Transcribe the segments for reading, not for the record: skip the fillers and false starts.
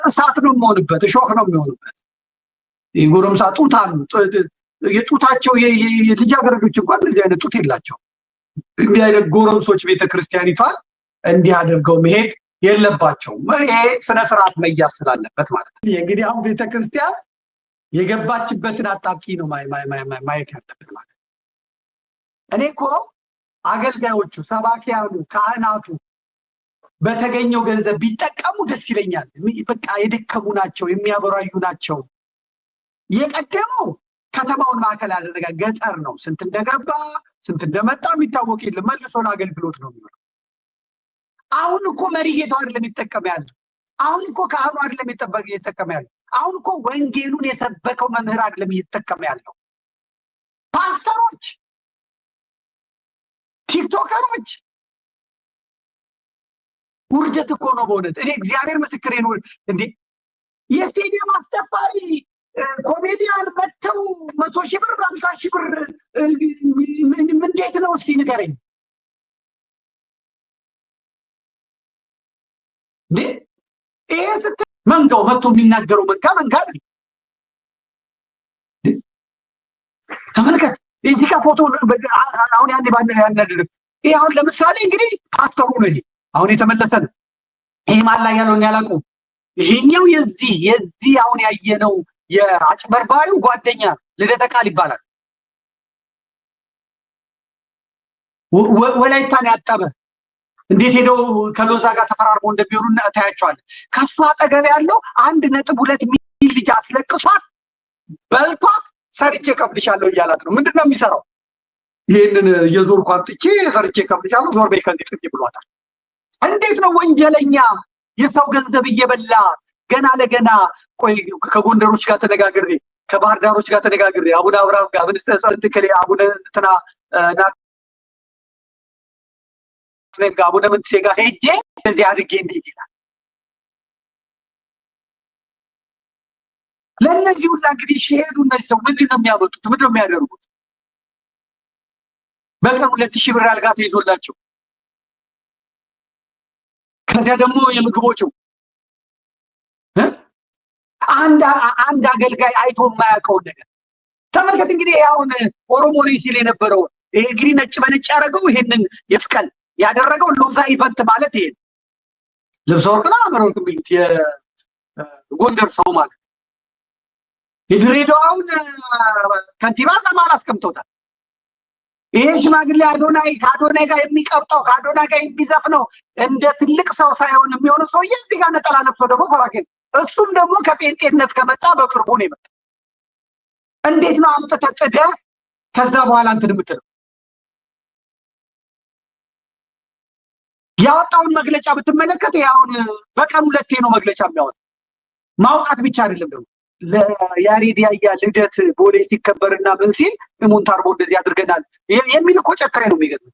እሳት ነው የሚሆንበት፣ እሾህ ነው የሚሆንበት። የጎረምሳ ጡት አሉ። የጡታቸው የልጃገረዶች እንኳን እንደዚህ አይነት ጡት የላቸው። እንዲህ አይነት ጎረምሶች ቤተክርስቲያኒቷን እንዲህ አድርገው መሄድ የለባቸውም። ይሄ ስነ ስርዓት መያዝ ስላለበት ማለት ነው። እንግዲህ አሁን ቤተክርስቲያን የገባችበትን አጣብቂ ነው ማየት ያለብን ማለት ነው። እኔ እኮ አገልጋዮቹ፣ ሰባኪያኑ፣ ካህናቱ በተገኘው ገንዘብ ቢጠቀሙ ደስ ይለኛል። በቃ የደከሙ ናቸው፣ የሚያበራዩ ናቸው። የቀደመው ከተማውን ማዕከል ያደረገ ገጠር ነው። ስንት እንደገባ ስንት እንደመጣ የሚታወቅ የለም። መልሶ ለአገልግሎት ነው የሚሆነው። አሁን እኮ መሪ ጌታው አይደለም የሚጠቀም ያለው። አሁን እኮ ካህኑ አይደለም እየተጠቀመ ያለው። አሁን እኮ ወንጌሉን የሰበከው መምህር አይደለም እየተጠቀመ ያለው። ፓስተሮች፣ ቲክቶከሮች ውርደት እኮ ነው በእውነት። እኔ እግዚአብሔር ምስክሬ ነው። እንዴ የስቴዲየም አስጨፋሪ ኮሜዲያን መተው 100,000 ብር 50,000 ብር እንዴት ነው እስኪ ንገረኝ። እንዴ ይሄ ስትል መንጋው መጥቶ የሚናገረው መንጋ አይደል? ተመልከት እዚህ ጋር ፎቶ አሁን ያኔ ያናደደ ይሄ አሁን ለምሳሌ እንግዲህ ፓስተሩ ነው ይሄ አሁን የተመለሰ ነው። ይሄ ማን ላይ ያለውን ያላቁ ይሄኛው የዚህ አሁን ያየነው የአጭበርባሪው ጓደኛ ልደተ ቃል ይባላል። ወላይታን ያጠበ እንዴት ሄደው ከሎዛ ጋር ተፈራርሞ እንደሚሆኑ ታያቸዋለህ። ከሱ አጠገብ ያለው 1.2 ሚሊዮን ልጅ አስለቅሷት በልቷት ሰርቼ ከፍልሻለሁ እያላት ነው። ምንድነው የሚሰራው? ይሄንን የዞር ቋጥቼ ሰርቼ ከፍልሻለሁ ዞር በይ ከዚህ ጥቂ ብሏታል። እንዴት ነው ወንጀለኛ የሰው ገንዘብ እየበላ ገና ለገና ቆይ ከጎንደሮች ጋር ተነጋግሬ ከባህር ዳሮች ጋር ተነጋግሬ አቡነ አብርሃም ጋር አቡነ እንትና አቡነ ምንትሴ ጋር ሄጄ እንደዚህ አድርጌ እንዴት ይላል? ለእነዚህ ሁላ እንግዲህ ሲሄዱ እነዚህ ሰው ምንድን ነው የሚያመጡት? ምንድን ነው የሚያደርጉት? በቀን 2,000 ብር አልጋ ተይዞላቸው ከዚያ ደግሞ የምግቦቹ አንድ አገልጋይ አይቶ የማያውቀውን ነገር ተመልከት። እንግዲህ አሁን ኦሮሞ ነኝ ሲል የነበረው ይሄ እንግዲህ ነጭ በነጭ ያደረገው ይሄንን የስቀል ያደረገው ሎዛ ኢቨንት ማለት ይሄ ልብሰ ወርቅና አመረወርቅ የሚሉት የጎንደር ሰው ማለት የድሬዳዋውን ከንቲባ ዘማን አስቀምጦታል። ይሄ ሽማግሌ አዶናይ ከአዶናይ ጋር የሚቀብጠው ከአዶናይ ጋር የሚዘፍነው እንደ ትልቅ ሰው ሳይሆን የሚሆነው ሰውዬ እዚህ ጋር ነጠላ ለብሶ ደግሞ ሰባኪ ነው። እሱም ደግሞ ከጴንጤነት ከመጣ በቅርቡ ነው የመጣ። እንዴት ነው አምጥተህ ጥደህ ከዛ በኋላ እንትን የምትለው? ያወጣውን መግለጫ ብትመለከት አሁን በቀን 2 ነው መግለጫ የሚያወጣ። ማውጣት ብቻ አይደለም ደግሞ ለያሬድ ያያ ልደት ቦሌ ሲከበርና ምን ሲል ሙንታርቦ እንደዚህ አድርገናል የሚል እኮ ጨካኝ ነው የሚገርም።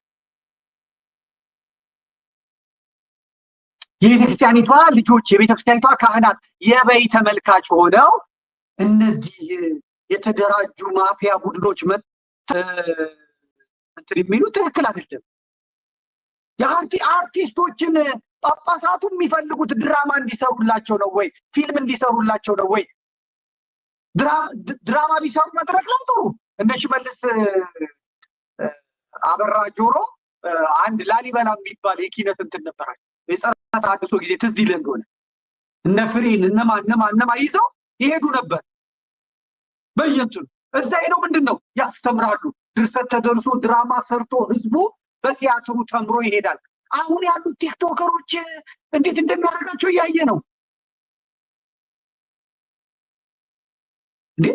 የቤተክርስቲያኒቷ ልጆች የቤተክርስቲያኒቷ ካህናት የበይ ተመልካች ሆነው እነዚህ የተደራጁ ማፊያ ቡድኖች እንትን የሚሉ ትክክል አይደለም። የአርቲስቶችን ጳጳሳቱ የሚፈልጉት ድራማ እንዲሰሩላቸው ነው ወይ ፊልም እንዲሰሩላቸው ነው ወይ? ድራማ ቢሰሩ መድረክ ላይ ጥሩ። እነ ሽመልስ አበራ ጆሮ አንድ ላሊበላ የሚባል የኪነት እንትን ነበራቸው የጸረ ተሐድሶ ጊዜ ትዝ ይልህ እንደሆነ እነ ፍሬን እነማ ይዘው ይሄዱ ነበር። በየእንትኑ እዛ ሄደው ምንድን ነው ያስተምራሉ። ድርሰት ተደርሶ ድራማ ሰርቶ ህዝቡ በቲያትሩ ተምሮ ይሄዳል። አሁን ያሉት ቲክቶከሮች እንዴት እንደሚያደርጋቸው እያየ ነው። እንዴ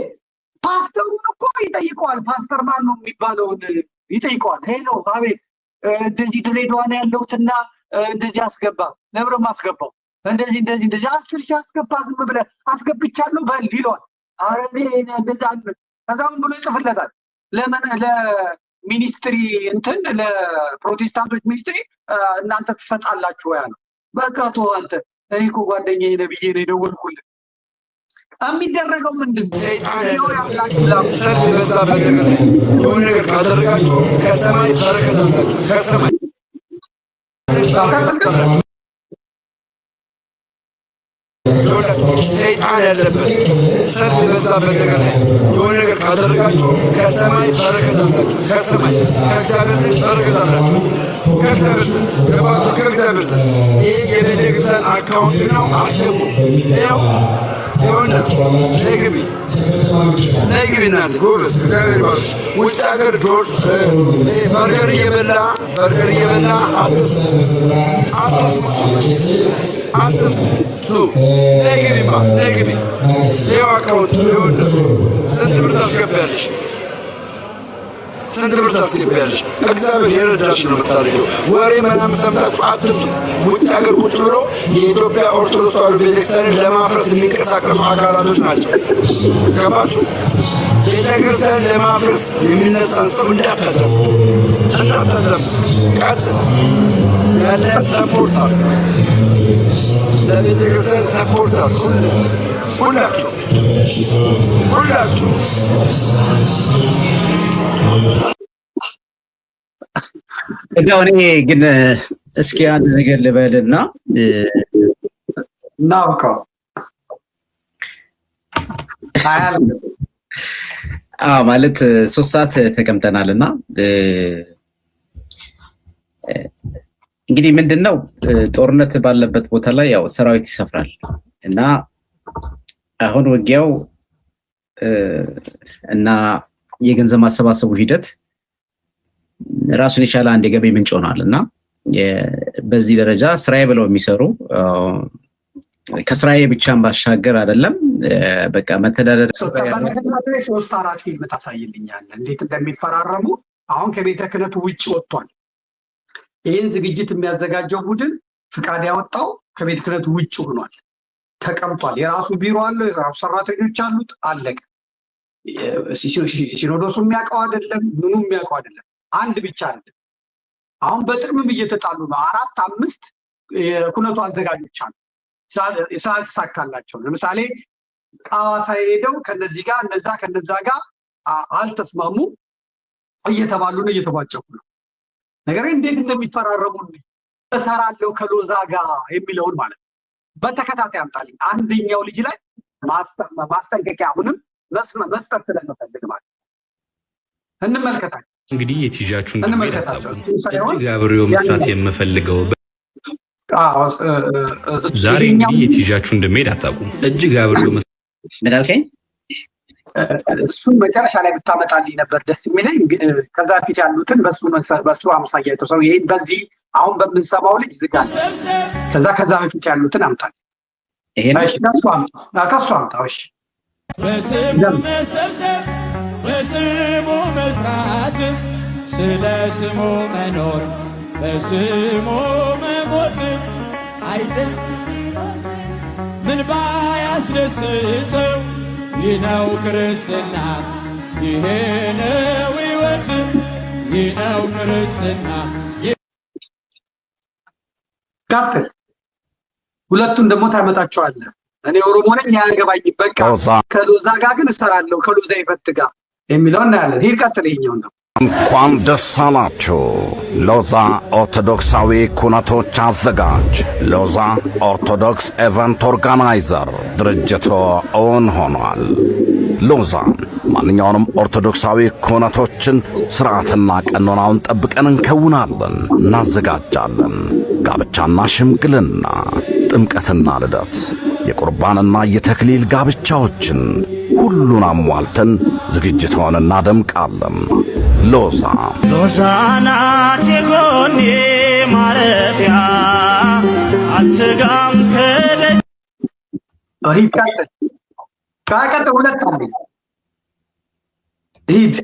ፓስተሩን እኮ ይጠይቀዋል። ፓስተር ማን ነው የሚባለውን ይጠይቀዋል። ሄሎ አቤት፣ እንደዚህ ድሬዳዋ ነው ያለሁትና እንደዚህ አስገባ። ለብረ ማስገባው እንደዚህ 10,000 አስገባ። ዝም ብለህ አስገብቻለሁ በል ይለዋል። አረ እንደዛ ከዛም ብሎ ይጽፍለታል። ለሚኒስትሪ እንትን ለፕሮቴስታንቶች ሚኒስትሪ እናንተ ትሰጣላችሁ ያ ነው። በቃ ተው አንተ። እኔ እኮ ጓደኛዬ ነብዬ ነው የደወልኩልህ። የሚደረገው ምንድን ነው? ሰልፍ የበዛበት ነገር ላይ የሆነ ነገር ካደረጋችሁ ከሰማይ በረከት አላችሁ። ከሰማይ ሰይጣን ያለበት ሰልፍ የበዛበት ነገር ላይ የሆነ ነገር ካደረጋችሁ ከሰማይ በረከት አላችሁ። ከሰማይ ከእግዚአብሔር ዘንድ በረከት አላችሁ። ከእግዚአብሔር ዘንድ ገባችሁ። ከእግዚአብሔር ዘንድ ይህ የቤተክርስቲያን አካውንት ነው። አስገቡ። ይኸው ይሁን ነግቢ ናት ጎበዝ እግዚአብሔር ይባርክሽ። ውጭ ሀገር በርገር እየበላ ነግቢማ ነግቢ። ይኸው አካውንቱ ይሁን። ስንት ብር ታስገቢያለሽ? ስንት ብር ታስገቢያለሽ? እግዚአብሔር የረዳሽ ነው የምታደርገው። ወሬ ምናምን ሰምታችሁ አትምጡ። ውጭ ሀገር ቁጭ ብሎ የኢትዮጵያ ኦርቶዶክስ ተዋሕዶ ቤተክርስቲያንን ለማፍረስ የሚንቀሳቀሱ አካላቶች ናቸው። ገባችሁ? ቤተክርስቲያንን ለማፍረስ የሚነሳን ሰው እንዳታደሙ። ቀጥል። ያለን ሰፖርት አሉ። ለቤተክርስቲያን ሰፖርት አሉ። ሁላችሁ እንደው እኔ ግን እስኪ አንድ ነገር ልበልና ናውቀው ማለት 3 ሰዓት ተቀምጠናልና እንግዲህ ምንድነው ጦርነት ባለበት ቦታ ላይ ያው ሰራዊት ይሰፍራል እና አሁን ውጊያው እና የገንዘብ ማሰባሰቡ ሂደት ራሱን የቻለ አንድ የገቢ ምንጭ ሆኗል እና በዚህ ደረጃ ስራዬ ብለው የሚሰሩ ከስራዬ ብቻም ባሻገር አይደለም በቃ መተዳደር 3-4 ፊልም ታሳይልኛለህ እንዴት እንደሚፈራረሙ። አሁን ከቤተ ክህነቱ ውጭ ወጥቷል። ይህን ዝግጅት የሚያዘጋጀው ቡድን ፍቃድ ያወጣው ከቤተ ክህነቱ ውጭ ሆኗል፣ ተቀምጧል። የራሱ ቢሮ አለው፣ የራሱ ሰራተኞች አሉት። አለቀ። ሲኖዶሱ የሚያውቀው አይደለም፣ ምኑ የሚያውቀው አይደለም። አንድ ብቻ አለ። አሁን በጥቅምም እየተጣሉ ነው። 4-5 የኩነቱ አዘጋጆች አሉ ስላልተሳካላቸው። ለምሳሌ ሐዋሳ ሄደው ከነዚህ ጋር ከነዛ ጋር አልተስማሙ እየተባሉ ነው፣ እየተቧጨቁ ነው። ነገር እንዴት እንደሚፈራረሙ እሰራለሁ ከሎዛ ጋር የሚለውን ማለት ነው በተከታታይ አምጣልኝ። አንደኛው ልጅ ላይ ማስጠንቀቂያ አሁንም መስጠት ስለምፈልግ ማለት እንመልከታለን። እንግዲህ የትይዣችሁ ጋብሬው መስራት የምፈልገው ዛሬ እንግዲህ የትይዣችሁ እንደሚሄድ አታውቁም። እጅግ ጋብሬው ምን አልከኝ? እሱን መጨረሻ ላይ ብታመጣልኝ ነበር ደስ የሚለኝ። ከዛ ፊት ያሉትን በሱ አምሳያ የተሰው ይሄን በዚህ አሁን በምንሰማው ልጅ ዝጋል። ከዛ በፊት ያሉትን አምጣልኝ። ይሄን ከሱ አምጣው። እሺ በስሙ መስራት፣ ስለ ስሙ መኖር፣ በስሙ መሞት አይደል ምን ባያስደስተው? ይህ ነው ክርስትና፣ ይሄ ነው ሕይወት፣ ይህ ነው ክርስትና። ቀጥል። ሁለቱን ደግሞ ታመጣቸዋለህ። እኔ ኦሮሞ ነኝ ያንገባኝ፣ በቃ ከሎዛ ጋር ግን እሰራለሁ ከሎዛ ይፈትጋ የሚለው እናያለን። ሂድ ቀጥል። ይኸኛው ነው። እንኳን ደስ አላችሁ። ሎዛ ኦርቶዶክሳዊ ኩነቶች አዘጋጅ፣ ሎዛ ኦርቶዶክስ ኤቨንት ኦርጋናይዘር ድርጅቶ እውን ሆኗል። ሎዛ ማንኛውንም ኦርቶዶክሳዊ ኩነቶችን ስርዓትና ቀኖናውን ጠብቀን እንከውናለን፣ እናዘጋጃለን። ጋብቻና ሽምግልና፣ ጥምቀትና ልደት፣ የቁርባንና የተክሊል ጋብቻዎችን ሁሉን አሟልተን ዝግጅቶን እናደምቃለን። ሎዛ ናት የጎኔ ማረፊያ፣ አልስጋም ቀጥል። ሁለት አለ። ሂድ።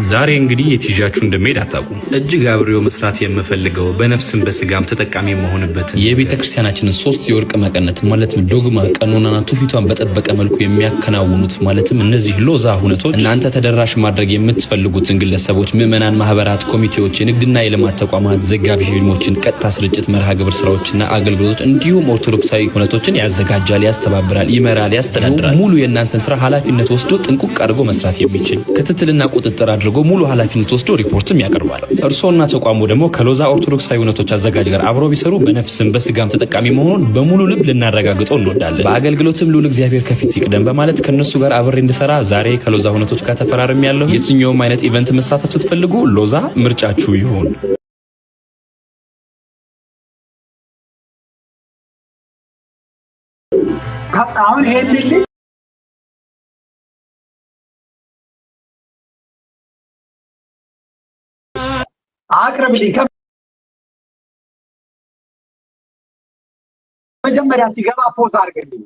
ዛሬ እንግዲህ የትይዣችሁ እንደሚሄድ አታውቁም። እጅግ አብሬው መስራት የምፈልገው በነፍስም በስጋም ተጠቃሚ የመሆንበትን የቤተ ክርስቲያናችንን 3 የወርቅ መቀነት ማለትም ዶግማ፣ ቀኖናና ትውፊቷን በጠበቀ መልኩ የሚያከናውኑት ማለትም እነዚህ ሎዛ ሁነቶች እናንተ ተደራሽ ማድረግ የምትፈልጉትን ግለሰቦች፣ ምዕመናን፣ ማህበራት፣ ኮሚቴዎች፣ የንግድና የልማት ተቋማት፣ ዘጋቢ ፊልሞችን፣ ቀጥታ ስርጭት መርሃ ግብር ስራዎችና አገልግሎቶች እንዲሁም ኦርቶዶክሳዊ ሁነቶችን ያዘጋጃል፣ ያስተባብራል፣ ይመራል፣ ያስተዳድራል። ሙሉ የእናንተን ስራ ኃላፊነት ወስዶ ጥንቁቅ አድርጎ መስራት የሚችል ክትትልና ቁጥጥር አድርጎ ሙሉ ኃላፊነት ወስዶ ሪፖርትም ያቀርባል። እርሶና ተቋሙ ደግሞ ከሎዛ ኦርቶዶክሳዊ እውነቶች አዘጋጅ ጋር አብረው ቢሰሩ በነፍስም በስጋም ተጠቃሚ መሆኑን በሙሉ ልብ ልናረጋግጠው እንወዳለን። በአገልግሎትም ልዑል እግዚአብሔር ከፊት ይቅደም በማለት ከነሱ ጋር አብሬ እንድሰራ ዛሬ ከሎዛ እውነቶች ጋር ተፈራርሜያለሁ። የትኛውም አይነት ኢቨንት መሳተፍ ስትፈልጉ ሎዛ ምርጫችሁ ይሁን። አሁን ይሄን አቅርብልኝ። መጀመሪያ ሲገባ ፖዝ አድርግልኝ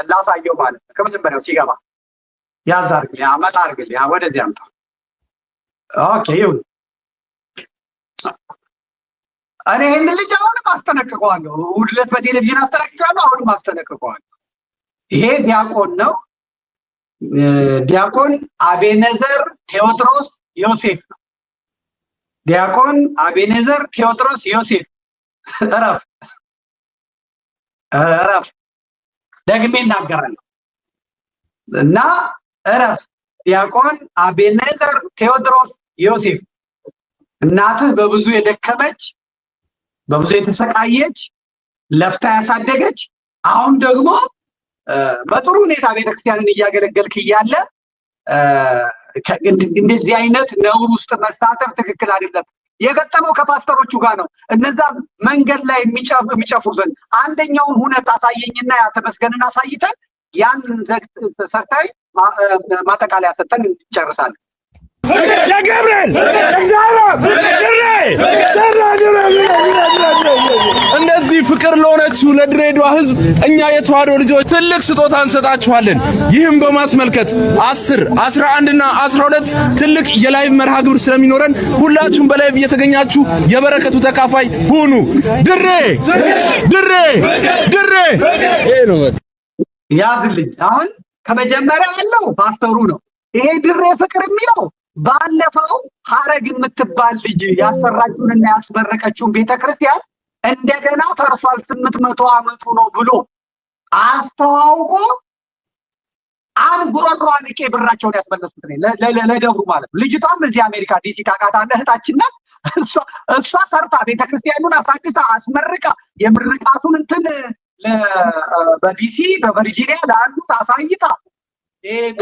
ላሳየው ማለት ነው። ከመጀመሪያው ሲገባ ያዝ አድርግልኝ፣ አመጣ አድርግልኝ፣ ወደዚህ አምጣ። ኦኬ ይሁን። እኔ ይህን ልጅ አሁንም አስጠነቅቀዋለሁ። እሑድ ዕለት በቴሌቪዥን አስጠነቅቀዋለሁ፣ አሁንም አስጠነቅቀዋለሁ። ይሄ ዲያቆን ነው። ዲያቆን አቤኔዘር ቴዎድሮስ ዮሴፍ ነው። ዲያቆን አቤኔዘር ቴዎድሮስ ዮሴፍ። እረፍ እረፍ፣ ደግሜ እናገራለሁ እና እረፍ። ዲያቆን አቤኔዘር ቴዎድሮስ ዮሴፍ እናትህ በብዙ የደከመች በብዙ የተሰቃየች ለፍታ ያሳደገች አሁን ደግሞ በጥሩ ሁኔታ ቤተክርስቲያንን እያገለገልክ እያለ እንደዚህ አይነት ነውር ውስጥ መሳተፍ ትክክል አይደለም። የገጠመው ከፓስተሮቹ ጋር ነው። እነዛ መንገድ ላይ የሚጨፍሩትን አንደኛውን ሁነት አሳየኝና ያተመስገንን አሳይተን ያን ሰርታይ ማጠቃለያ ሰጠን እንጨርሳለን። የገብርኤል እንደዚህ ፍቅር ለሆነችው ለድሬዳዋ ሕዝብ እኛ የተዋሕዶ ልጆች ትልቅ ስጦታ እንሰጣችኋለን። ይህም በማስመልከት 10፣ 11 እና 12 ትልቅ የላይቭ መርሃ ግብር ስለሚኖረን ሁላችሁም በላይቭ እየተገኛችሁ የበረከቱ ተካፋይ ሁኑ። ድሬ ድሬ ድሬ ይሄ ነው ያዝልኝ። አሁን ከመጀመሪያ ያለው ፓስተሩ ነው። ይሄ ድሬ ፍቅር የሚለው ባለፈው ሐረግ የምትባል ልጅ ያሰራችሁንና ያስመረቀችውን ቤተክርስቲያን እንደገና ፈርሷል 800 ዓመቱ ነው ብሎ አስተዋውቆ አንጉሮሮ አንቄ ብራቸውን ያስመለሱት ለደብሩ ማለት ነው። ልጅቷም እዚህ አሜሪካ ዲሲ ታውቃታለህ፣ እህታችን ናት። እሷ ሰርታ ቤተክርስቲያኑን አሳድሳ አስመርቃ የምርቃቱን እንትን በዲሲ በቨርጂኒያ ላሉት አሳይታ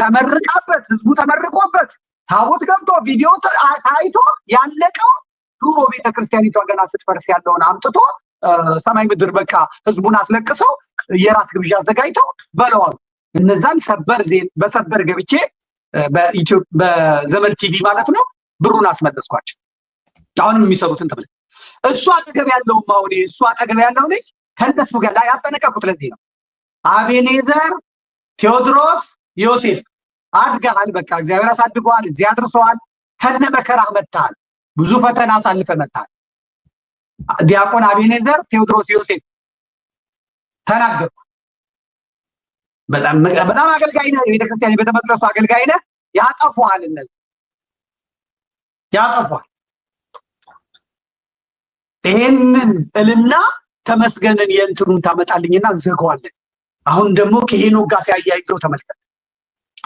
ተመርቃበት ህዝቡ ተመርቆበት ታቦት ገብቶ ቪዲዮ ታይቶ ያለቀው ድሮ ቤተክርስቲያኒቷ ገና ስትፈርስ ያለውን አምጥቶ ሰማይ ምድር በቃ ህዝቡን አስለቅሰው የራት ግብዣ አዘጋጅተው በለዋል። እነዛን በሰበር ገብቼ በዘመን ቲቪ ማለት ነው ብሩን አስመለስኳቸው። አሁንም የሚሰሩትን ተመልከት። እሱ አጠገብ ያለው ማውኔ እሱ አጠገብ ያለው ልጅ ከነሱ ጋር ላይ ያስጠነቀቁት ለዚህ ነው። አቤኔዘር ቴዎድሮስ ዮሴፍ አድገሃል፣ በቃ እግዚአብሔር አሳድገዋል፣ እዚህ አድርሰዋል። ከነ መከራህ መጥተሃል፣ ብዙ ፈተና አሳልፈ መጥተሃል። ዲያቆን አቤኔዘር ቴዎድሮስ ዮሴፍ ተናገርኩ። በጣም አገልጋይ ነህ፣ ቤተክርስቲያን የቤተ መቅደሱ አገልጋይ ነህ። ያጠፉሃል፣ እነዚህ ያጠፉሃል። ይሄንን እልና ተመስገንን የእንትኑን ታመጣልኝና እንዘጋዋለን። አሁን ደግሞ ከሄኖክ ጋር ሲያያይዘው ተመልከት።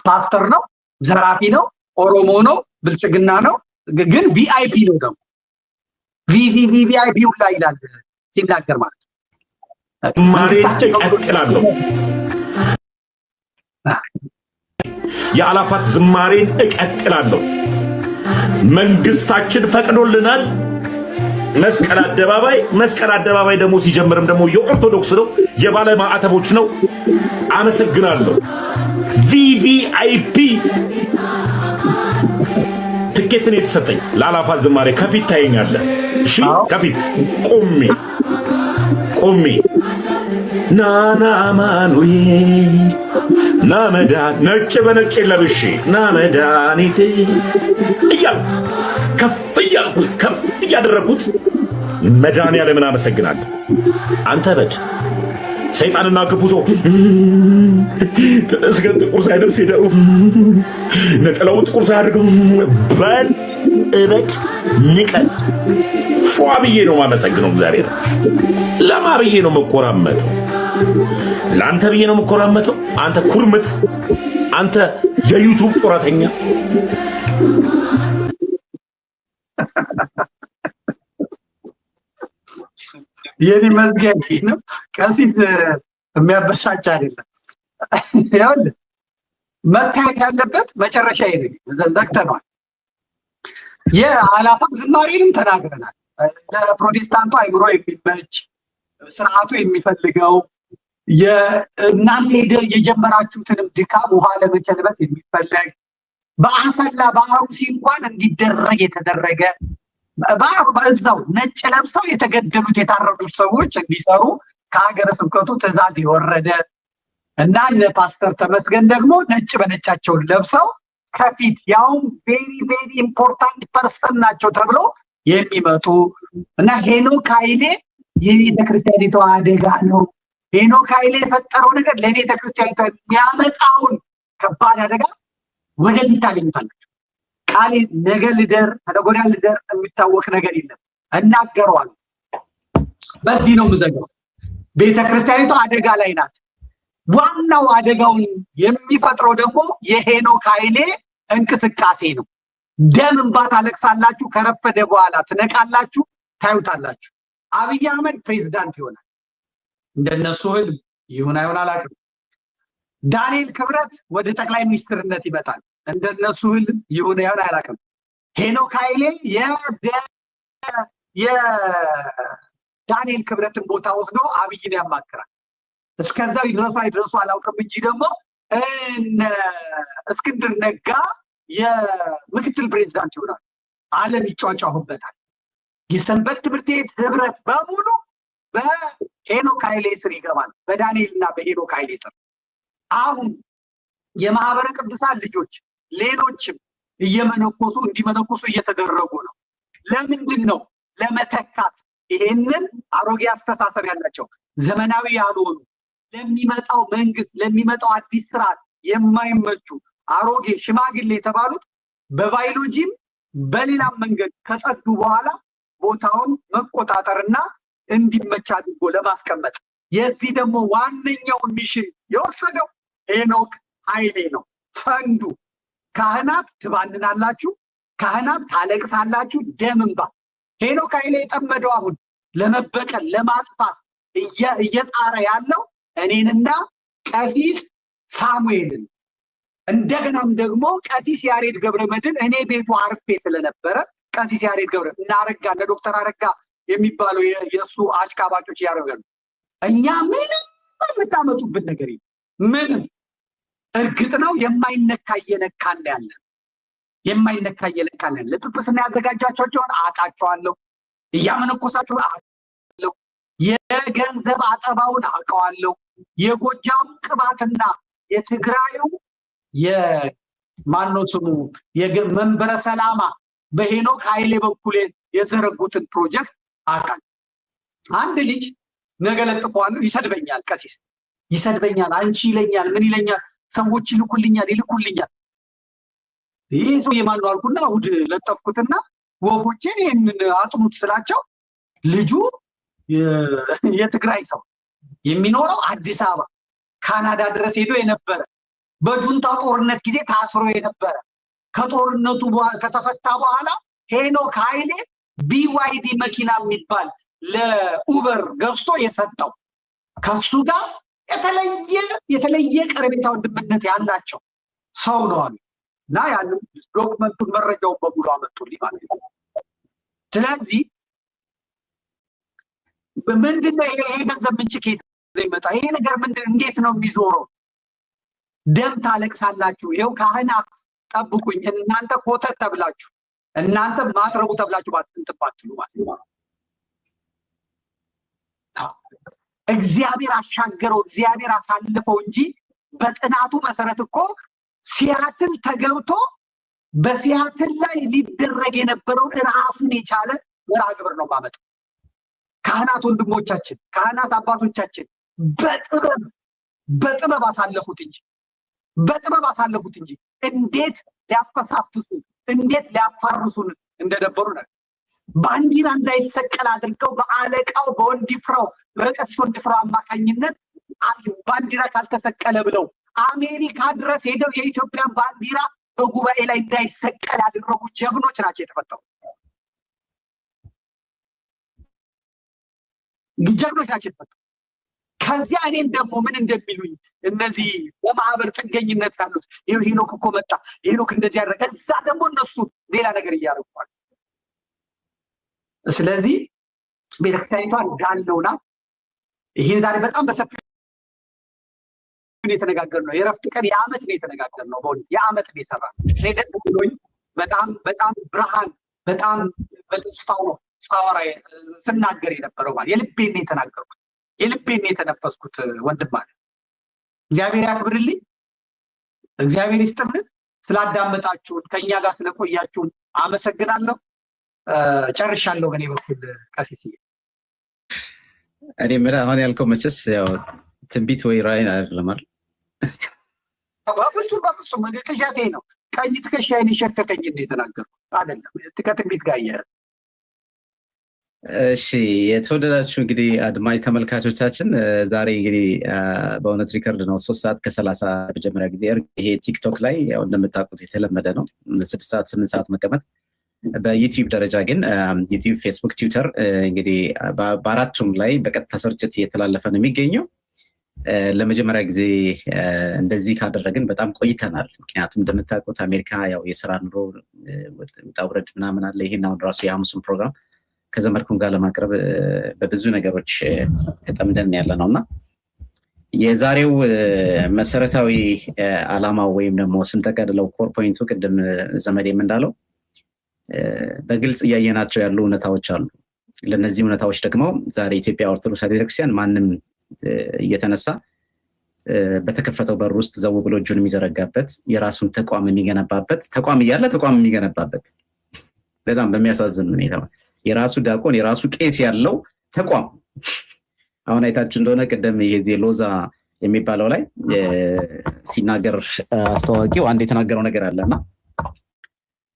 ፓስተር ነው፣ ዘራፊ ነው፣ ኦሮሞ ነው፣ ብልጽግና ነው፣ ግን ቪአይፒ ነው። ደግሞ ቪአይፒ ሁላ ይላል ሲናገር ማለት እቀጥላለሁ። የአላፋት ዝማሬን እቀጥላለሁ። መንግስታችን ፈቅዶልናል። መስቀል አደባባይ ደግሞ ሲጀምርም ደግሞ የኦርቶዶክስ ነው፣ የባለ ማዕተቦች ነው። አመሰግናለሁ። ቪቪአይፒ ትኬትን የተሰጠኝ ለአላፋት ዝማሬ ከፊት ታየኛለህ። እሺ ከፊት ቆሜ ናና አማኑኤል ናመዳን ነጭ በነጭ ለብሼ ናመዳኒቴ እያልኩ ከፍ እያደረኩት መድኃኒዓለምን አመሰግናለሁ። አንተ በድ ሰይጣንና ክፉ ሰው ተመስገን ጥቁር ሳይለብስ ሄደው ነጠላውን ጥቁር ሳያደርገው በል እበድ ንቀል። ፏ ብዬ ነው ማመሰግነው እግዚአብሔር። ለማ ብዬ ነው መቆራመጠው። ለአንተ ብዬ ነው የምኮራመተው። አንተ ኩርምት፣ አንተ የዩቱብ ጡረተኛ። የኔ መዝጊያ ነው። ቀሲስ የሚያበሳጭ አይደለም። ይኸውልህ መታየት ያለበት መጨረሻ ይሄ ዘግተነዋል። የአላፋ ዝማሬንም ተናግረናል። ለፕሮቴስታንቱ አይምሮ የሚመች ስርዓቱ የሚፈልገው የእናንተ የጀመራችሁትንም ድካም ውሃ ለመቸልበስ የሚፈለግ በአሰላ በአሩሲ እንኳን እንዲደረግ የተደረገ በዛው ነጭ ለብሰው የተገደሉት የታረዱት ሰዎች እንዲሰሩ ከሀገረ ስብከቱ ትእዛዝ የወረደ እና ፓስተር ተመስገን ደግሞ ነጭ በነጫቸውን ለብሰው ከፊት ያውም ቬሪ ቬሪ ኢምፖርታንት ፐርሰን ናቸው ተብሎ የሚመጡ እና ሄኖክ ኃይሌ የቤተክርስቲያኒቷ አደጋ ነው። ሄኖክ ኃይሌ የፈጠረው ነገር ለቤተክርስቲያኒቷ የሚያመጣውን ከባድ አደጋ ወደፊት ታገኙታላችሁ። ቃሌ ነገ ልደር ተነገ ወዲያ ልደር የሚታወቅ ነገር የለም፣ እናገረዋለሁ። በዚህ ነው የምዘጋው። ቤተክርስቲያኒቷ አደጋ ላይ ናት። ዋናው አደጋውን የሚፈጥረው ደግሞ የሄኖክ ኃይሌ እንቅስቃሴ ነው። ደም እንባ ታለቅሳላችሁ፣ ከረፈደ በኋላ ትነቃላችሁ፣ ታዩታላችሁ። አብይ አህመድ ፕሬዝዳንት ይሆናል። እንደነሱ ህልም ይሁን አይሆን አላውቅም። ዳንኤል ክብረት ወደ ጠቅላይ ሚኒስትርነት ይመጣል። እንደነሱ ህልም ይሁን አይሆን አላውቅም። ሄኖክ ኃይሌ የዳንኤል ክብረትን ቦታ ወስዶ አብይን ያማክራል። እስከዛው ይድረሱ አላውቅም እንጂ ደግሞ እስክንድር ነጋ የምክትል ፕሬዝዳንት ይሆናል። ዓለም ይጫጫሁበታል። የሰንበት ትምህርት ቤት ህብረት በሙሉ በሄኖክ ኃይሌ ስር ይገባል፣ በዳንኤል እና በሄኖክ ኃይሌ ስር። አሁን የማህበረ ቅዱሳን ልጆች ሌሎችም እየመነኮሱ እንዲመነኮሱ እየተደረጉ ነው። ለምንድን ነው? ለመተካት ይሄንን አሮጌ አስተሳሰብ ያላቸው ዘመናዊ ያልሆኑ ለሚመጣው መንግስት ለሚመጣው አዲስ ስርዓት የማይመቹ አሮጌ ሽማግሌ የተባሉት በባዮሎጂም በሌላም መንገድ ከጸዱ በኋላ ቦታውን መቆጣጠርና እንዲመች አድርጎ ለማስቀመጥ የዚህ ደግሞ ዋነኛውን ሚሽን የወሰደው ሄኖክ ኃይሌ ነው። ፈንዱ ካህናት ትባንናላችሁ፣ ካህናት ታለቅሳላችሁ፣ ደም እንባ። ሄኖክ ኃይሌ የጠመደው አሁን ለመበቀል ለማጥፋት እየጣረ ያለው እኔንና ቀሲስ ሳሙኤልን እንደገናም ደግሞ ቀሲስ ያሬድ ገብረመድህን እኔ ቤቱ አርፌ ስለነበረ ቀሲስ ያሬድ ገብረ እና አረጋ እነ ዶክተር አረጋ የሚባለው የእሱ አሽቃባጮች ያደረጋሉ። እኛ ምንም የምታመጡብን ነገር ምንም። እርግጥ ነው የማይነካ እየነካን ያለን የማይነካ እየነካን ያለን ለጵጵስና ያዘጋጃቸውን አውቃቸዋለሁ፣ እያመነኮሳችሁ አውቃለሁ፣ የገንዘብ አጠባውን አውቀዋለሁ። የጎጃሙ ቅባትና የትግራዩ የማነው ስሙ መንበረ ሰላማ በሄኖክ ኃይሌ በኩል የዘረጉትን ፕሮጀክት አውቃለሁ። አንድ ልጅ ነገ ለጥፈዋለሁ፣ ይሰድበኛል፣ ቀሲስ ይሰድበኛል፣ አንቺ ይለኛል፣ ምን ይለኛል፣ ሰዎች ይልኩልኛል። ይህ ሰው የማን ነው አልኩና እሑድ ለጠፍኩትና ወፎችን ይህንን አጥኑት ስላቸው ልጁ የትግራይ ሰው የሚኖረው አዲስ አበባ ካናዳ ድረስ ሄዶ የነበረ በጁንታ ጦርነት ጊዜ ታስሮ የነበረ ከጦርነቱ ከተፈታ በኋላ ሄኖክ ኃይሌ ቢዋይዲ መኪና የሚባል ለኡበር ገዝቶ የሰጠው ከሱ ጋር የተለየ ቀረቤታ ወንድምነት ያላቸው ሰው ነው አሉ እና ያንን ዶክመንቱን መረጃውን በሙሉ አመጡልኝ ማለት ነው። ስለዚህ ምንድነው ይሄ ገንዘብ ምንጭ ከየት ነው ይመጣ? ይሄ ነገር እንዴት ነው የሚዞረው? ደም ታለቅሳላችሁ። ይኸው ካህናት ጠብቁኝ፣ እናንተ ኮተት ተብላችሁ እናንተ ማትረቡ ተብላችሁ ባትንጥባትሉ ማለት ነው። እግዚአብሔር አሻገረው፣ እግዚአብሔር አሳልፈው እንጂ በጥናቱ መሰረት እኮ ሲያትል ተገብቶ በሲያትል ላይ ሊደረግ የነበረውን ራሱን የቻለ መርሃ ግብር ነው ማመጣው። ካህናት ወንድሞቻችን፣ ካህናት አባቶቻችን በጥበብ አሳለፉት እንጂ እንዴት ሊያፈሳፍሱ እንዴት ሊያፋርሱን እንደነበሩ ነው። ባንዲራ እንዳይሰቀል አድርገው በአለቃው በቀሲስ ወንድፍራው አማካኝነት ባንዲራ ካልተሰቀለ ብለው አሜሪካ ድረስ ሄደው የኢትዮጵያን ባንዲራ በጉባኤ ላይ እንዳይሰቀል ያደረጉ ጀግኖች ናቸው የተፈጠሩ። ጀግኖች ናቸው የተፈጠሩ። ከዚያ እኔን ደግሞ ምን እንደሚሉኝ እነዚህ በማህበር ጥገኝነት ካሉት ይሄው ሄኖክ እኮ መጣ፣ ሄኖክ እንደዚህ ያደረገ፣ እዛ ደግሞ እነሱ ሌላ ነገር እያደረጉ። ስለዚህ ቤተክርስቲያኒቷ እንዳለውና ይሄን ዛሬ በጣም በሰፊው የተነጋገርነው የረፍት ቀን የዓመት ነው የተነጋገርነው። በእውነት የዓመት ነው የሰራነው። እኔ ደስ ብሎኝ በጣም ብርሃን በጣም በተስፋ ነው ስናገር የነበረው ማለት የልቤን ነው የተናገርኩት፣ የልቤን ነው የተነፈስኩት። ወንድም ማለት እግዚአብሔር ያክብርልኝ፣ እግዚአብሔር ይስጥልን። ስላዳመጣችሁን ከኛ ጋር ስለቆያችሁን አመሰግናለሁ። ጨርሻለሁ በእኔ በኩል ቀሲስ። እኔ ምን አሁን ያልከው መቼስ ያው ትንቢት ወይ ራእይ አይደለም አይደል? በፍጹም ቅዠቴ ነው። ቀኝ ትከሻዬን የሸከከኝ ነው የተናገርኩት አይደለም ከትንቢት ጋር እያለ። እሺ የተወደዳችሁ እንግዲህ አድማጭ ተመልካቾቻችን ዛሬ እንግዲህ በእውነት ሪከርድ ነው 3 ሰዓት ከ30 መጀመሪያ ጊዜ ይሄ ቲክቶክ ላይ ያው እንደምታውቁት የተለመደ ነው 6 ሰዓት 8 ሰዓት መቀመጥ። በዩቲዩብ ደረጃ ግን ዩቲዩብ፣ ፌስቡክ፣ ትዊተር እንግዲህ በአራቱም ላይ በቀጥታ ስርጭት እየተላለፈ ነው የሚገኘው። ለመጀመሪያ ጊዜ እንደዚህ ካደረግን በጣም ቆይተናል። ምክንያቱም እንደምታውቁት አሜሪካ ያው የስራ ኑሮ ውጣ ውረድ ምናምን አለ። ይሄን አሁን ራሱ የሐሙሱን ፕሮግራም ከዘመድኩን ጋር ለማቅረብ በብዙ ነገሮች ተጠምደን ያለ ነው እና የዛሬው መሰረታዊ ዓላማው ወይም ደግሞ ስንጠቀልለው ኮር ፖይንቱ ቅድም ዘመዴም እንዳለው በግልጽ እያየናቸው ያሉ እውነታዎች አሉ። ለነዚህ እውነታዎች ደግሞ ዛሬ ኢትዮጵያ ኦርቶዶክስ ቤተክርስቲያን ማንም እየተነሳ በተከፈተው በር ውስጥ ዘው ብሎ እጁን የሚዘረጋበት የራሱን ተቋም የሚገነባበት ተቋም እያለ ተቋም የሚገነባበት በጣም በሚያሳዝን ሁኔታ የራሱ ዲያቆን የራሱ ቄስ ያለው ተቋም። አሁን አይታችሁ እንደሆነ ቀደም የዚህ ሎዛ የሚባለው ላይ ሲናገር አስተዋቂው አንድ የተናገረው ነገር አለና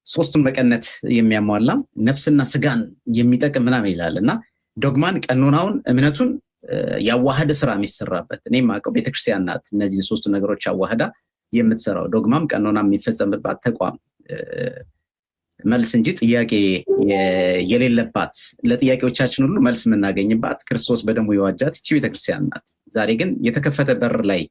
ሶስቱን መቀነት የሚያሟላ ነፍስና ስጋን የሚጠቅም ምናምን ይላል እና ዶግማን፣ ቀኖናውን፣ እምነቱን ያዋሃደ ስራ የሚሰራበት እኔም አውቀው ቤተክርስቲያን ናት እነዚህን ሶስቱ ነገሮች ያዋህዳ የምትሰራው ዶግማም ቀኖናም የሚፈጸምባት ተቋም መልስ እንጂ ጥያቄ የሌለባት ለጥያቄዎቻችን ሁሉ መልስ የምናገኝባት ክርስቶስ በደሙ የዋጃት እቺ ቤተክርስቲያን ናት። ዛሬ ግን የተከፈተ በር ላይ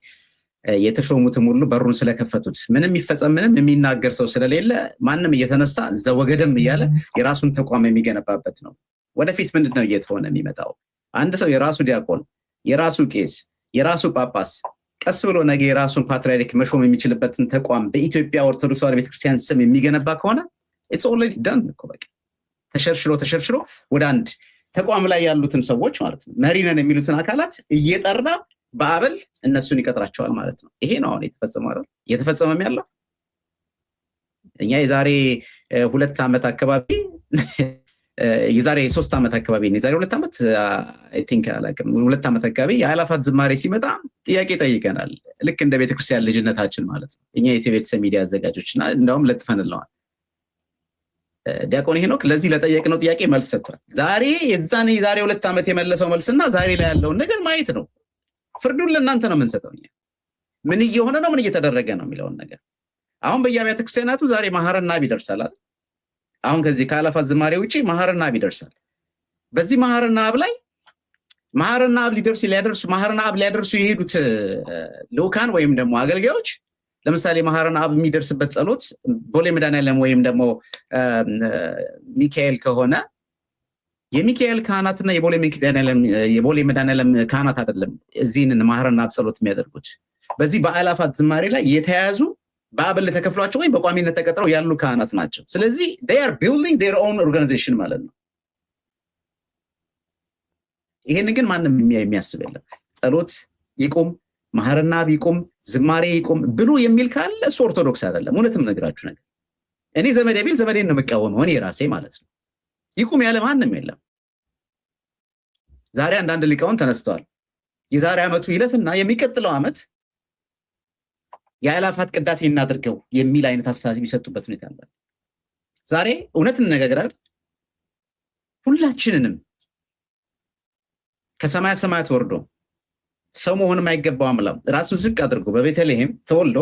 የተሾሙትም ሁሉ በሩን ስለከፈቱት ምንም ይፈጸም ምንም የሚናገር ሰው ስለሌለ ማንም እየተነሳ ዘወገደም እያለ የራሱን ተቋም የሚገነባበት ነው። ወደፊት ምንድነው እየተሆነ የሚመጣው? አንድ ሰው የራሱ ዲያቆን፣ የራሱ ቄስ፣ የራሱ ጳጳስ ቀስ ብሎ ነገ የራሱን ፓትርያርክ መሾም የሚችልበትን ተቋም በኢትዮጵያ ኦርቶዶክስ ተዋሕዶ ቤተክርስቲያን ስም የሚገነባ ከሆነ it's already done እኮ በቃ ተሸርሽሮ ወደ አንድ ተቋም ላይ ያሉትን ሰዎች ማለት ነው መሪ ነን የሚሉትን አካላት እየጠራ በአበል እነሱን ይቀጥራቸዋል ማለት ነው። ይሄ ነው አሁን የተፈጸመው አይደል? እየተፈጸመም ያለው እኛ የዛሬ 2 ዓመት አካባቢ የዛሬ 3 ዓመት አካባቢ ነው የዛሬ 2 ዓመት አይ ቲንክ አላውቅም 2 ዓመት አካባቢ የአእላፋት ዝማሬ ሲመጣ ጥያቄ ጠይቀናል። ልክ እንደ ቤተክርስቲያን ልጅነታችን ማለት ነው። እኛ የቤተሰብ ሚዲያ አዘጋጆችና እንደውም ለጥፈንለዋል። ዲያቆን ሄኖክ ለዚህ ለጠየቅነው ጥያቄ መልስ ሰጥቷል። ዛሬ የዛኔ የዛሬ 2 ዓመት የመለሰው መልስና ዛሬ ላይ ያለውን ነገር ማየት ነው። ፍርዱን ለእናንተ ነው የምንሰጠው። እኛ ምን እየሆነ ነው ምን እየተደረገ ነው የሚለውን ነገር አሁን በየአብያተ ክርስቲያናቱ ዛሬ መሐረና አብ ይደርሳል። አሁን ከዚህ ከአእላፋት ዝማሬ ውጪ መሐረና አብ ይደርሳል። በዚህ መሐረና አብ ላይ መሐረና አብ ሊያደርሱ የሄዱት ልኡካን ወይም ደግሞ አገልጋዮች ለምሳሌ መሐረና አብ የሚደርስበት ጸሎት ቦሌ መድኃኔዓለም ወይም ደግሞ ሚካኤል ከሆነ የሚካኤል ካህናትና የቦሌ መድኃኔዓለም ካህናት አይደለም እዚህን መሐረና አብ ጸሎት የሚያደርጉት። በዚህ በአእላፋት ዝማሬ ላይ የተያዙ በአበል ተከፍሏቸው ወይም በቋሚነት ተቀጥረው ያሉ ካህናት ናቸው። ስለዚህ they are building their own organization ማለት ነው። ይሄን ግን ማንም የሚያስብ የለም። ጸሎት ይቁም፣ መሐረና አብ ይቁም፣ ዝማሬ ይቁም ብሎ የሚል ካለ እሱ ኦርቶዶክስ አይደለም። እውነትም ነግራችሁ ነገር እኔ ዘመዴ ቢል ዘመዴን ነው የምቃወመው እኔ ራሴ ማለት ነው። ይቁም ያለ ማንም የለም። ዛሬ አንዳንድ ሊቃውን ተነስተዋል። የዛሬ ዓመቱ ይለፍና የሚቀጥለው ዓመት የአእላፋት ቅዳሴ እናድርገው የሚል አይነት ሐሳብ የሚሰጡበት ሁኔታ አለ። ዛሬ እውነት እንነጋገራለን። ሁላችንንም ከሰማያ ሰማያት ወርዶ ሰው መሆን የማይገባው አምላክ ራሱን ዝቅ አድርጎ በቤተልሔም ተወልዶ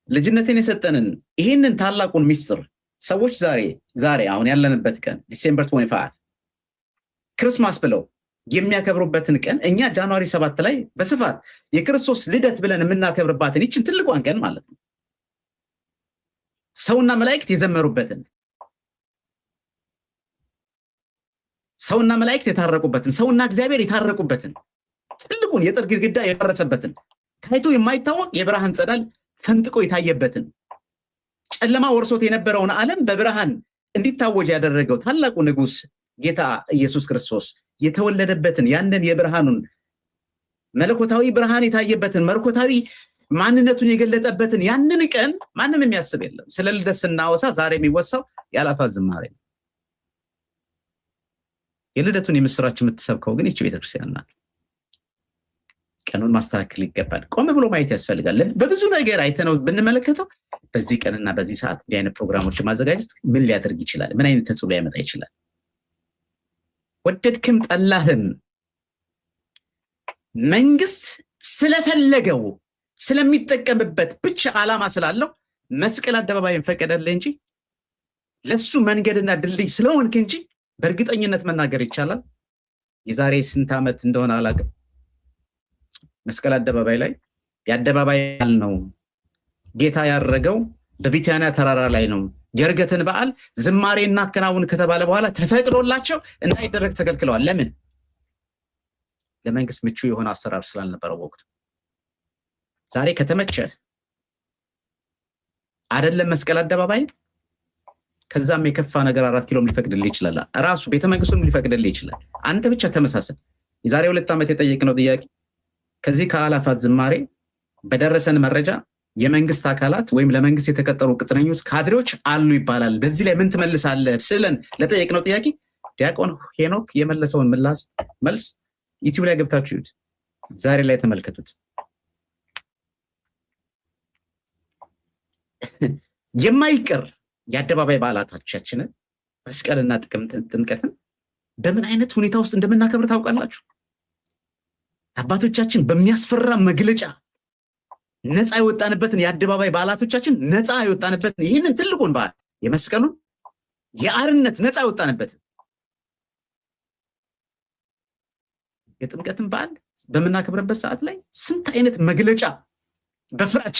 ልጅነትን የሰጠንን ይህንን ታላቁን ሚስጥር ሰዎች ዛሬ አሁን ያለንበት ቀን ዲሴምበር 25 ክርስማስ ብለው የሚያከብሩበትን ቀን እኛ ጃንዋሪ 7 ላይ በስፋት የክርስቶስ ልደት ብለን የምናከብርባትን ይችን ትልቋን ቀን ማለት ነው ሰውና መላእክት የዘመሩበትን ሰውና መላእክት የታረቁበትን ሰውና እግዚአብሔር የታረቁበትን ትልቁን የጥል ግድግዳ የፈረሰበትን ታይቶ የማይታወቅ የብርሃን ጸዳል ፈንጥቆ የታየበትን ጨለማ ወርሶት የነበረውን ዓለም በብርሃን እንዲታወጅ ያደረገው ታላቁ ንጉስ ጌታ ኢየሱስ ክርስቶስ የተወለደበትን ያንን የብርሃኑን መለኮታዊ ብርሃን የታየበትን መለኮታዊ ማንነቱን የገለጠበትን ያንን ቀን ማንም የሚያስብ የለም። ስለ ልደት ስናወሳ ዛሬ የሚወሳው ያላፋት ዝማሬ ነው። የልደቱን የምስራች የምትሰብከው ግን ይህች ቤተክርስቲያን ናት። ቀኑን ማስተካከል ይገባል። ቆም ብሎ ማየት ያስፈልጋል። በብዙ ነገር አይተነው ብንመለከተው በዚህ ቀንና በዚህ ሰዓት እንዲህ አይነት ፕሮግራሞችን ማዘጋጀት ምን ሊያደርግ ይችላል? ምን አይነት ተጽዕኖ ሊያመጣ ይችላል? ወደድክም ጠላህም መንግስት ስለፈለገው ስለሚጠቀምበት ብቻ ዓላማ ስላለው መስቀል አደባባይን ፈቀደልህ እንጂ ለሱ መንገድና ድልድይ ስለሆንክ እንጂ በእርግጠኝነት መናገር ይቻላል የዛሬ ስንት ዓመት እንደሆነ አላውቅም መስቀል አደባባይ ላይ የአደባባይ ነው ጌታ ያረገው በቢታንያ ተራራ ላይ ነው። የዕርገትን በዓል ዝማሬና አከናውን ከተባለ በኋላ ተፈቅዶላቸው እንዳይደረግ ተከልክለዋል። ለምን? ለመንግስት ምቹ የሆነ አሰራር ስላልነበረው ወቅቱ። ዛሬ ከተመቸ አይደለም መስቀል አደባባይ ከዛም የከፋ ነገር 4 ኪሎም ሊፈቅድልህ ይችላል። ራሱ ቤተመንግስቱም ሊፈቅድልህ ይችላል። አንተ ብቻ ተመሳሰል። የዛሬ 2 ዓመት የጠየቅነው ጥያቄ ከዚህ ከአላፋት ዝማሬ በደረሰን መረጃ የመንግስት አካላት ወይም ለመንግስት የተቀጠሩ ቅጥረኞች ካድሬዎች አሉ ይባላል። በዚህ ላይ ምን ትመልሳለህ ስለን ለጠየቅነው ጥያቄ ዲያቆን ሄኖክ የመለሰውን መልስ ዩቲዩብ ላይ ገብታችሁ ይዩት። ዛሬ ላይ ተመልከቱት። የማይቀር የአደባባይ በዓላቶቻችንን መስቀልና ጥምቀትን በምን አይነት ሁኔታ ውስጥ እንደምናከብር ታውቃላችሁ? አባቶቻችን በሚያስፈራ መግለጫ ነፃ የወጣንበትን የአደባባይ በዓላቶቻችን ነፃ የወጣንበትን ይህንን ትልቁን በዓል የመስቀሉን የአርነት ነፃ የወጣንበትን የጥምቀትን በዓል በምናከብርበት ሰዓት ላይ ስንት አይነት መግለጫ በፍራቻ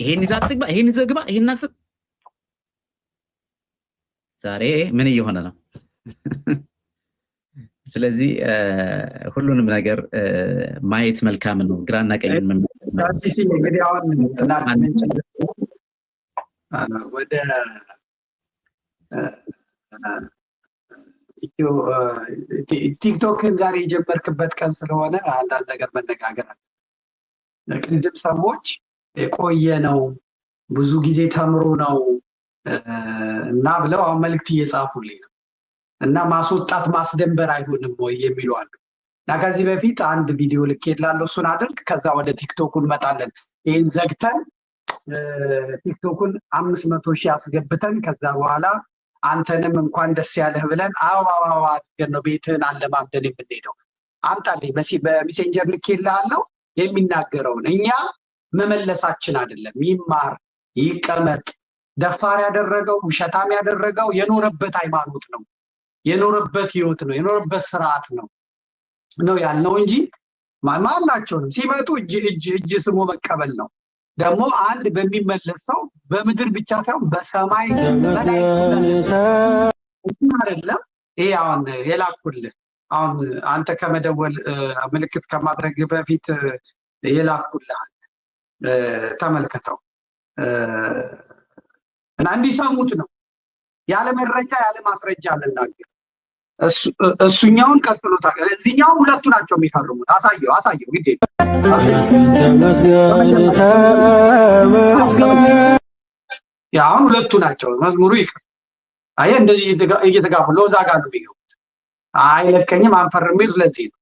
ይሄን ይዛ አትግባ፣ ይሄን ይዘህ ግባ፣ ይሄን አትስብ። ዛሬ ምን እየሆነ ነው? ስለዚህ ሁሉንም ነገር ማየት መልካም ነው። ግራና ቀኝን እንግዲህ አሁን ወደ ቲክቶክን ዛሬ የጀመርክበት ቀን ስለሆነ አንዳንድ ነገር መነጋገር አለ። ቅድም ሰዎች የቆየ ነው ብዙ ጊዜ ተምሮ ነው እና ብለው አሁን መልዕክት እየጻፉልኝ ነው እና ማስወጣት ማስደንበር አይሆንም ወይ የሚሉ አሉ። እና ከዚህ በፊት አንድ ቪዲዮ ልኬልሃለሁ፣ እሱን አድርግ። ከዛ ወደ ቲክቶኩ እንመጣለን። ይህን ዘግተን ቲክቶኩን 500,000 አስገብተን ከዛ በኋላ አንተንም እንኳን ደስ ያለህ ብለን አበባ አድርገን ነው ቤትህን አለማምደን የምንሄደው። አምጣልኝ በሜሴንጀር ልኬልሃለሁ የሚናገረውን። እኛ መመለሳችን አይደለም፣ ይማር ይቀመጥ። ደፋር ያደረገው ውሸታም ያደረገው የኖረበት ሃይማኖት ነው፣ የኖረበት ህይወት ነው፣ የኖረበት ስርዓት ነው ያልነው እንጂ ማናቸውንም ሲመጡ እጅ ስሞ መቀበል ነው። ደግሞ አንድ በሚመለስ ሰው በምድር ብቻ ሳይሆን በሰማይ አይደለም። ይሄ አሁን የላኩልህ አሁን አንተ ከመደወል ምልክት ከማድረግ በፊት የላኩልህ ተመልከተው እና እንዲሰሙት ነው። ያለ መረጃ ያለ ማስረጃ ልናገር። እሱኛውን ቀጥሎታል። እዚህኛው ሁለቱ ናቸው የሚፈርሙት። አሳየው ግዴ አሁን ሁለቱ ናቸው። መዝሙሩ ይቅር። አየህ እንደዚህ እየተጋፉ ለዛ ጋር ነው የሚገቡት። አይለቀኝም አንፈርም የሚል ስለዚህ ነው።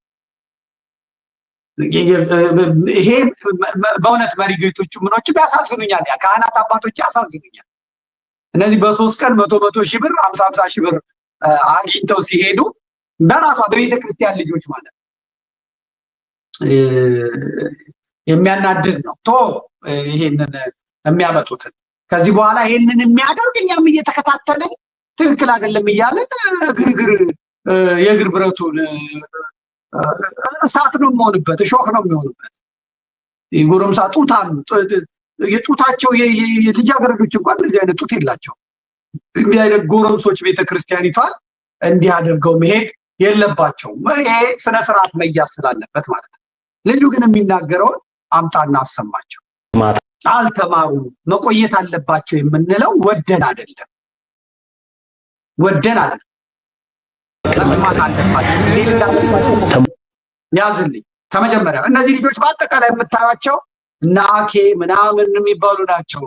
ይሄ በእውነት መሪ ጌቶቹ ምኖችም ያሳዝኑኛል። ካህናት አባቶች ያሳዝኑኛል። እነዚህ በ3 ቀን 100 ሺህ ብር 50 ሺህ ብር አግኝተው ሲሄዱ በራሷ በቤተ ክርስቲያን ልጆች ማለት የሚያናድድ ነው። ይሄንን የሚያመጡትን ከዚህ በኋላ ይሄንን የሚያደርግ እኛም እየተከታተልን ትክክል አይደለም እያለን ግርግር የእግር ብረቱን እሳት ነው የሚሆንበት፣ እሾህ ነው የሚሆንበት። የጎረምሳ የጡታቸው የልጃገረዶች እንኳን እንደዚህ አይነት ጡት የላቸው። እንዲህ አይነት ጎረምሶች ቤተክርስቲያኒቷን እንዲህ አድርገው መሄድ የለባቸውም። ይሄ ስነ ስርዓት መያዝ ስላለበት ማለት ነው። ልጁ ግን የሚናገረውን አምጣና አሰማቸው። አልተማሩ መቆየት አለባቸው የምንለው ወደን አይደለም፣ መስማት አለባቸው። ያዝልኝ ከመጀመሪያ እነዚህ ልጆች በአጠቃላይ የምታያቸው እና አኬ ምናምን የሚባሉ ናቸው።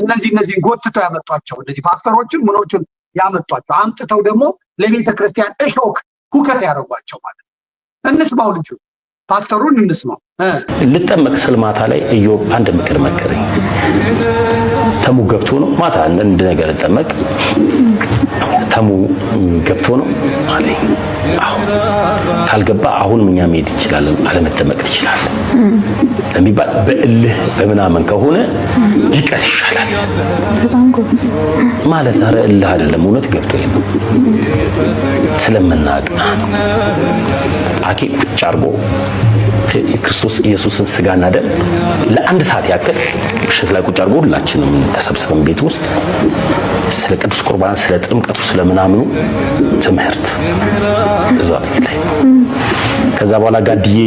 እነዚህን ጎትተው ያመጧቸው እነዚህ ፓስተሮችን ምኖችን ያመጧቸው አምጥተው ደግሞ ለቤተ ክርስቲያን እሾክ ሁከት ያደርጓቸው ማለት ነው። እንስማው፣ ልጁ ፓስተሩን እንስማው። ልጠመቅ ስል ማታ ላይ ኢዮብ አንድ ምክር መከረኝ። ተሙ ገብቶ ነው ማታ እንደ ነገር ልጠመቅ ተሙ ገብቶ ነው አለኝ። አሁን ካልገባ አሁንም እኛ መሄድ እንችላለን፣ አለመጠመቅ ትችላለን ለሚባል በእልህ በምናምን ከሆነ ይቀር ይሻላል ማለት አረ እልህ አይደለም፣ እውነት ገብቶ ነው ስለምናውቅ አኬ ቁጭ አድርጎ ክርስቶስ ኢየሱስን ስጋና ደም ለአንድ ሰዓት ያክል ምሽት ላይ ቁጭ አድርጎ ሁላችንም ተሰብስበን ቤት ውስጥ ስለ ቅዱስ ቁርባን ስለ ጥምቀቱ ስለምናምኑ ትምህርት እዛ ቤት ላይ ከዛ በኋላ ጋድዬ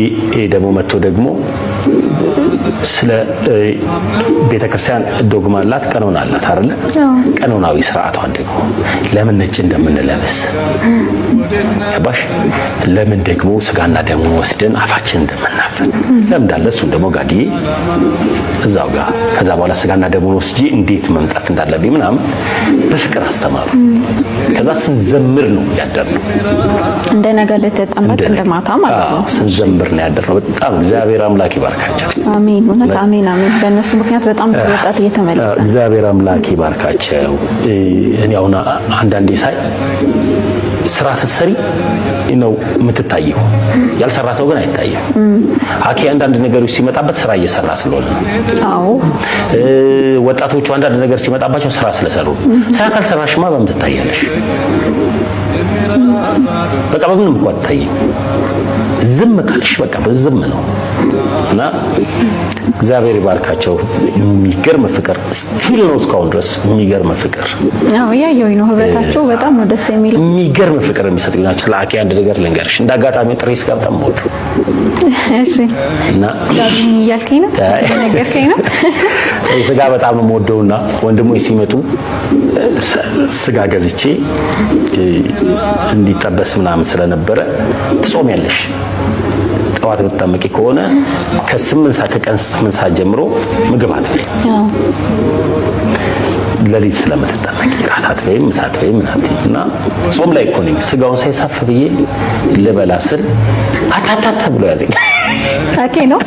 ደግሞ መጥቶ ደግሞ ስለ ቤተክርስቲያን ዶግማ አላት፣ ቀኖና አላት አይደል? ቀኖናዊ ስርዓቷን ደግሞ ለምን ነጭ እንደምንለብስ ባሽ ለምን ደግሞ ስጋና ደሙን ወስደን አፋችን እንደምናፈን ለምን እንዳለ እሱን ደግሞ ጋድዬ እዛው ጋር ከዛ በኋላ ስጋና ደሙን ወስጄ እንዴት መምጣት እንዳለብኝ ምናምን በፍቅር አስተማሩ። ከዛ ስንዘምር ነው ያደርነው። እንደ ነገ ለተጠመቅ እንደማታ ማለት ነው። ስንዘምር ነው ያደርነው። በጣም እግዚአብሔር አምላክ ይባርካቸው። አሜን። እውነት አሜን አሜን። በእነሱ ምክንያት በጣም ወጣት እየተመለሰ እግዚአብሔር አምላክ ይባርካቸው። እኔ አሁን አንዳንዴ ሳይ ስራ ስትሰሪ ነው የምትታየው፣ ያልሰራ ሰው ግን አይታየም። አኬ አንዳንድ ነገሮች ሲመጣበት ስራ እየሰራ ስለሆነ ነው። አዎ ወጣቶቹ አንዳንድ ነገር ሲመጣባቸው ስራ ስለሰሩ ስራ ካልሰራሽማ በምን ትታያለሽ? በቃ በምንም እንኳን አትታይም። ዝም ካልሽ በቃ በዝም ነው። እና እግዚአብሔር ይባርካቸው። የሚገርም ፍቅር ስቲል ነው እስካሁን ድረስ የሚገርም ፍቅር። አዎ ያየሁኝ ነው። ህብረታቸው በጣም ነው ደስ የሚል የሚገርም ፍቅር የሚሰጡኝ ናቸው። ለአኬ አንድ ነገር ልንገርሽ፣ እንዳጋጣሚ ጥሬስ ጋር በጣም ሞት እሺ። እና ዛሬም እያልከኝ ነው ነገርከኝ ነው ስጋ በጣም ነው የምወደውና ወንድሞች ሲመጡ ስጋ ገዝቼ እንዲጠበስ ምናምን ስለነበረ ትጾሚያለሽ ጠዋት ብትጠመቂ ከሆነ ከ8 ሰዓት ከቀን 8 ሰዓት ጀምሮ ምግብ አትበይ። ለሊት ስለምትጠመቂ ራት አትበይም፣ ምሳ አትበይም እና ጾም ላይ እኮ ነኝ። ስጋውን ሳይሳፍ ብዬ ልበላ ስል አታታታ ብሎ ያዘኝ። አኬ ነው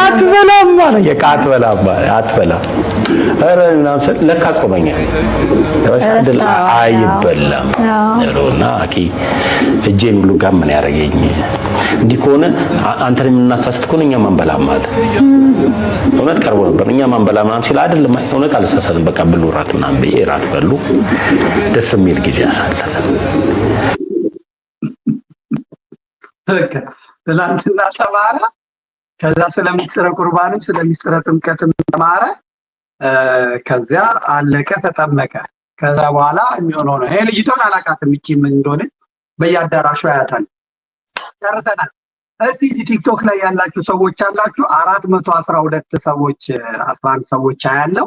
አትበላም ማለት አትበላም ኧረ ምናምን ስል ለካ ጾመኛ አይበላም ነውና አኬ እጄን ሁሉ ጋር ምን ያደረገኝ እንዲህ ከሆነ አንተን የምናሳስት ከሆነ እኛም አንበላም ማለት እውነት ቀርቦ ነበር። እኛም አንበላም ምናምን ሲል አይደለም እውነት አልሳሳትም። በቃ ብሉ ራት ምናምን ብዬ ራት በሉ። ደስ የሚል ጊዜ አሳለፈ። ትላንትና ተማረ። ከዛ ስለሚስጥረ ቁርባንም ስለሚስጥረ ጥምቀትም ተማረ። ከዚያ አለቀ፣ ተጠመቀ። ከዛ በኋላ የሚሆነው ነው። ይሄ ልጅቷን አላውቃትም፣ እቺ ምን እንደሆነ በየአዳራሹ አያታል። ጨርሰናል። እስቲ ቲክቶክ ላይ ያላችሁ ሰዎች አላችሁ 412 ሰዎች 11 ሰዎች አያለው።